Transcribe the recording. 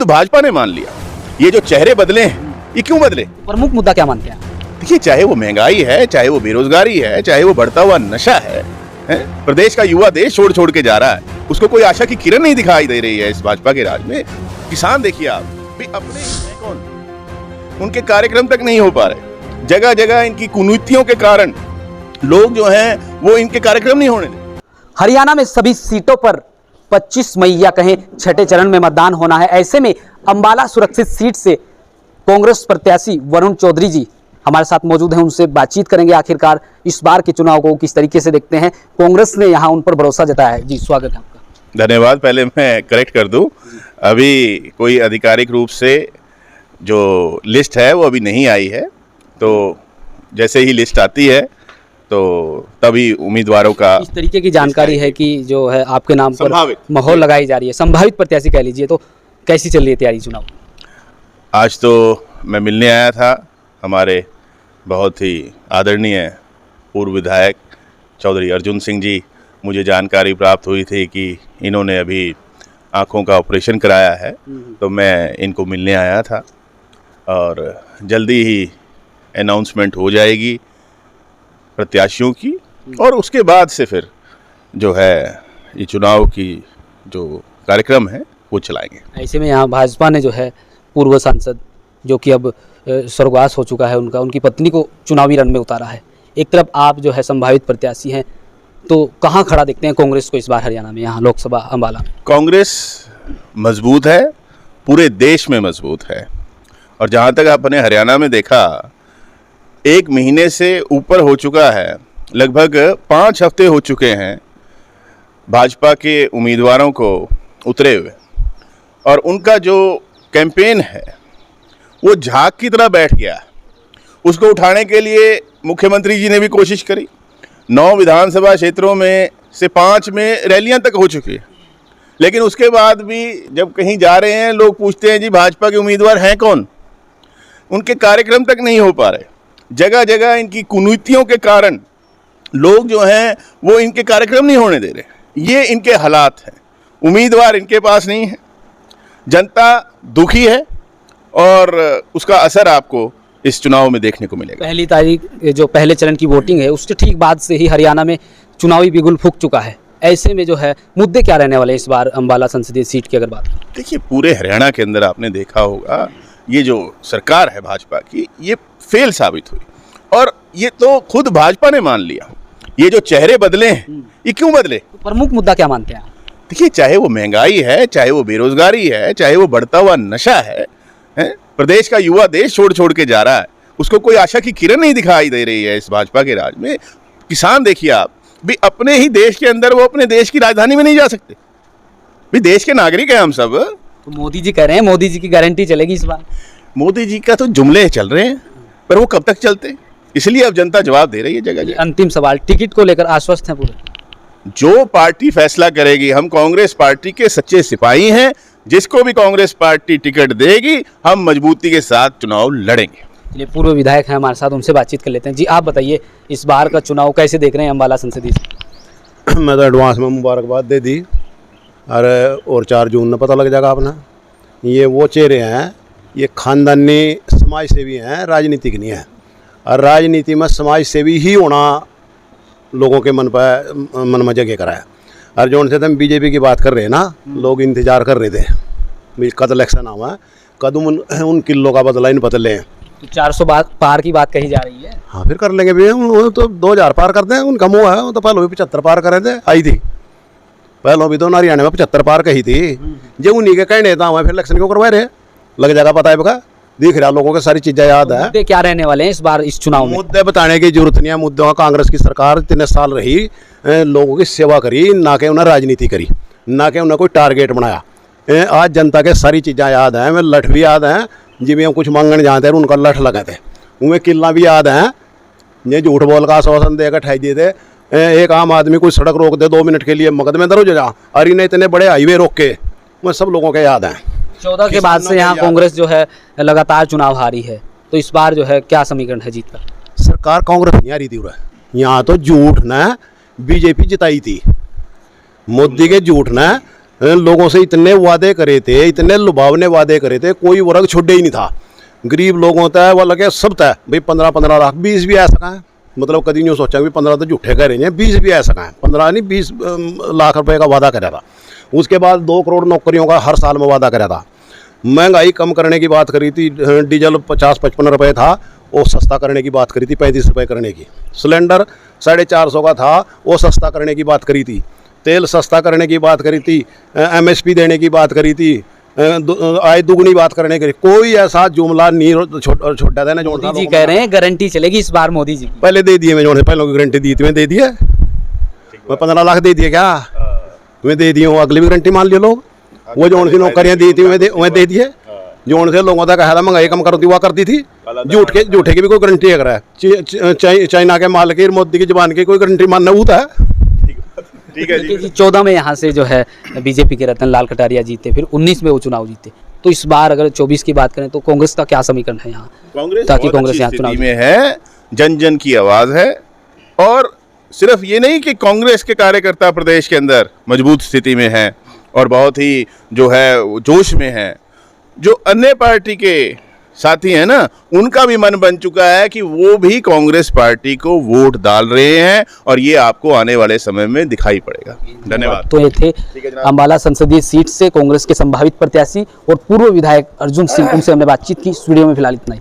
तो भाजपा ने मान लिया। ये जो चेहरे बदले हैं, ये क्यों बदले? प्रमुख मुद्दा क्या मानते हैं? देखिए, चाहे वो महंगाई है, चाहे वो बेरोजगारी है, चाहे वो बढ़ता हुआ नशा है? प्रदेश का युवा देश छोड़ छोड़ के जा रहा है, उसको कोई आशा की किरण नहीं दिखाई दे रही है इस भाजपा के राज में। किसान देखिए आप भी अपने हैं कौन, उनके कार्यक्रम तक नहीं हो पा रहे। जगह जगह इनकी कुनीतियों के कारण लोग जो हैं वो इनके कार्यक्रम नहीं होने दे। हरियाणा में सभी सीटों पर 25 मई या कहें छठे चरण में मतदान होना है। ऐसे में अंबाला सुरक्षित सीट से कांग्रेस प्रत्याशी वरुण चौधरी जी हमारे साथ मौजूद हैं, उनसे बातचीत करेंगे। आखिरकार इस बार के चुनाव को किस तरीके से देखते हैं, कांग्रेस ने यहाँ उन पर भरोसा जताया है। जी स्वागत है आपका। धन्यवाद। पहले मैं करेक्ट कर दूं, अभी कोई आधिकारिक रूप से जो लिस्ट है वो अभी नहीं आई है, तो जैसे ही लिस्ट आती है तो तभी उम्मीदवारों का इस तरीके की जानकारी है कि जो है आपके नाम पर माहौल लगाई जा रही है, संभावित प्रत्याशी कह लीजिए। तो कैसी चल रही है तैयारी चुनाव? आज तो मैं मिलने आया था, हमारे बहुत ही आदरणीय पूर्व विधायक चौधरी अर्जुन सिंह जी, मुझे जानकारी प्राप्त हुई थी कि इन्होंने अभी आँखों का ऑपरेशन कराया है, तो मैं इनको मिलने आया था और जल्दी ही अनाउंसमेंट हो जाएगी प्रत्याशियों की, और उसके बाद से फिर जो है ये चुनाव की जो कार्यक्रम है वो चलाएंगे। ऐसे में यहाँ भाजपा ने जो है पूर्व सांसद जो कि अब स्वर्गवास हो चुका है उनकी पत्नी को चुनावी रण में उतारा है। एक तरफ आप जो है संभावित प्रत्याशी हैं, तो कहाँ खड़ा देखते हैं कांग्रेस को इस बार हरियाणा में, यहाँ लोकसभा अंबाला में? कांग्रेस मजबूत है, पूरे देश में मजबूत है, और जहाँ तक आपने हरियाणा में देखा, 1 महीने से ऊपर हो चुका है, लगभग 5 हफ्ते हो चुके हैं भाजपा के उम्मीदवारों को उतरे हुए, और उनका जो कैंपेन है वो झाग की तरह बैठ गया। उसको उठाने के लिए मुख्यमंत्री जी ने भी कोशिश करी। 9 विधानसभा क्षेत्रों में से 5 में रैलियां तक हो चुकी है, लेकिन उसके बाद भी जब कहीं जा रहे हैं लोग पूछते हैं जी भाजपा के उम्मीदवार हैं कौन, उनके कार्यक्रम तक नहीं हो पा रहे। जगह जगह इनकी कुनीतियों के कारण लोग जो हैं वो इनके कार्यक्रम नहीं होने दे रहे। ये इनके हालात हैं, उम्मीदवार इनके पास नहीं है, जनता दुखी है, और उसका असर आपको इस चुनाव में देखने को मिलेगा। पहली तारीख जो पहले चरण की वोटिंग है उसके ठीक बाद से ही हरियाणा में चुनावी बिगुल फूंक चुका है। ऐसे में जो है मुद्दे क्या रहने वाले इस बार अंबाला संसदीय सीट की अगर बात करें? देखिए, पूरे हरियाणा के अंदर आपने देखा होगा ये जो सरकार है भाजपा की, ये फेल साबित हुई, और ये तो खुद भाजपा ने मान लिया। ये जो चेहरे बदले हैं, ये क्यों बदले? तो प्रमुख मुद्दा क्या मानते हैं? देखिए, चाहे वो महंगाई है, चाहे वो बेरोजगारी है, चाहे वो बढ़ता हुआ नशा है? प्रदेश का युवा देश छोड़ छोड़ के जा रहा है, उसको कोई आशा की किरण नहीं दिखाई दे रही है इस भाजपा के राज में। किसान देखिए आप भी अपने ही देश के अंदर, वो अपने देश की राजधानी में नहीं जा सकते। भी देश के नागरिक हैं हम सब। तो मोदी जी कह रहे हैं मोदी जी की गारंटी चलेगी इस बार। मोदी जी का तो जुमले चल रहे हैं, पर वो कब तक चलते? इसलिए अब जनता जवाब दे रही है जगह जगह। अंतिम सवाल, टिकट को लेकर आश्वस्त हैं पूरे? जो पार्टी फैसला करेगी, हम कांग्रेस पार्टी के सच्चे सिपाही हैं। जिसको भी कांग्रेस पार्टी टिकट देगी, हम मजबूती के साथ चुनाव लड़ेंगे। चलिए, पूर्व विधायक हैं हमारे साथ, उनसे बातचीत कर लेते हैं। जी आप बताइए, इस बार का चुनाव कैसे देख रहे हैं अंबाला संसदीय से? मैं तो एडवांस में मुबारकबाद दे दी, और 4 जून में पता लग जाएगा अपना। ये वो चेहरे हैं, ये खानदानी समाज सेवी हैं, राजनीतिक नहीं है। और राजनीति में समाज सेवी ही होना लोगों के मन में जगह कराया। और जो उनसे हम बीजेपी की बात कर रहे हैं ना, लोग इंतजार कर रहे थे कद इलेक्शन आवा, कद उन किलों का बदला इन बदले। 400 पार की बात कही जा रही है। हाँ, फिर कर लेंगे भी, वो तो 2000 पार करते हैं, उनका मुँह है। वो तो पहले भी 75 पार करे थे, आई थी पहले भी तो हरियाणा में 75 पार कही थी। जो उन्हीं के कहने था वहाँ फिर इलेक्शन क्यों करवाए रहे? लग जाएगा पता है बका, दिख रहा लोगों को सारी चीज़ें याद है। मुद्दे क्या रहने वाले हैं इस बार इस चुनाव में? मुद्दे बताने की जरूरत नहीं है। मुद्दों कांग्रेस की सरकार 3 साल रही, लोगों की सेवा करी, ना कि उन्हें राजनीति करी, ना कि उन्हें कोई टारगेट बनाया। आज जनता के सारी चीज़ें याद हैं, मैं लठ भी याद हैं, जिमें हम कुछ मांगने जाते हैं उनका लठ लगाते, उन्हें किला भी याद हैं। ये झूठ बोल का आश्वासन देकर ठहर दिए थे। एक आम आदमी कोई सड़क रोक दे 2 मिनट के लिए, मुकदमे दर्ज हो जा, अरे नहीं इतने बड़े हाईवे रोक के, वो सब लोगों के याद हैं। 14 के बाद से यहाँ कांग्रेस जो है लगातार चुनाव हारी है, तो इस बार जो है क्या समीकरण है जीत का? सरकार कांग्रेस नहीं हारी थी, यहाँ तो झूठ ने बीजेपी जिताई थी। मोदी के झूठ ने लोगों से इतने वादे करे थे, इतने लुभावने वादे करे थे, कोई वर्ग छुट्टे ही नहीं था। गरीब लोगों तय वो लगे सब तय भाई 15-15 लाख, 20 भी आ सका है। मतलब कभी नहीं सोचा भी 15 तो झूठे कह रहे हैं, 20 भी आ सका है। 15 नहीं 20 लाख रुपए का वादा करा था। उसके बाद 2 करोड़ नौकरियों का हर साल में वादा करा था। महंगाई कम करने की बात करी थी, डीजल 50-55 रुपये था, वो सस्ता करने की बात करी थी, 35 रुपये करने की। सिलेंडर 450 का था, वो सस्ता करने की बात करी थी। तेल सस्ता करने की बात करी थी, MSP देने की बात करी थी, आय दुगनी बात करने के लिए। कोई ऐसा जुमला नहीं छोटा था ना। जो मोदी जी कह रहे हैं गारंटी चलेगी इस बार मोदी जी की। पहले दे दिए मैं, जो पहले की गारंटी दी थी मैं दे दिए। मैं 15 लाख दे दिए क्या मैं दे दिए हूँ, अगली भी गारंटी मान लियो लोग। वो जो सी नौकरियाँ दी थी मैं दे दिए। जो से लोगों का कहा था महंगाई कम कर दी, हुआ करती थी। झूठे की भी कोई गारंटी अगर है, चाइना के माल की, मोदी की जबान की कोई गारंटी मानना होता है। ठीक है जी। 14 में यहाँ से जो है बीजेपी के रतन लाल कटारिया जीते, फिर 19 में वो चुनाव जीते। तो इस बार अगर 24 की बात करें तो कांग्रेस का क्या समीकरण है यहाँ? ताकि कांग्रेस यहाँ चुनाव में है, जन जन की आवाज है। और सिर्फ ये नहीं कि कांग्रेस के कार्यकर्ता प्रदेश के अंदर मजबूत स्थिति में हैं और बहुत ही जो है जोश में हैं, जो अन्य पार्टी के साथी हैं ना, उनका भी मन बन चुका है कि वो भी कांग्रेस पार्टी को वोट डाल रहे हैं और ये आपको आने वाले समय में दिखाई पड़ेगा। धन्यवाद। तो ये थे अंबाला संसदीय सीट से कांग्रेस के संभावित प्रत्याशी और पूर्व विधायक अर्जुन सिंह, उनसे हमने बातचीत की। इस वीडियो में फिलहाल इतना ही।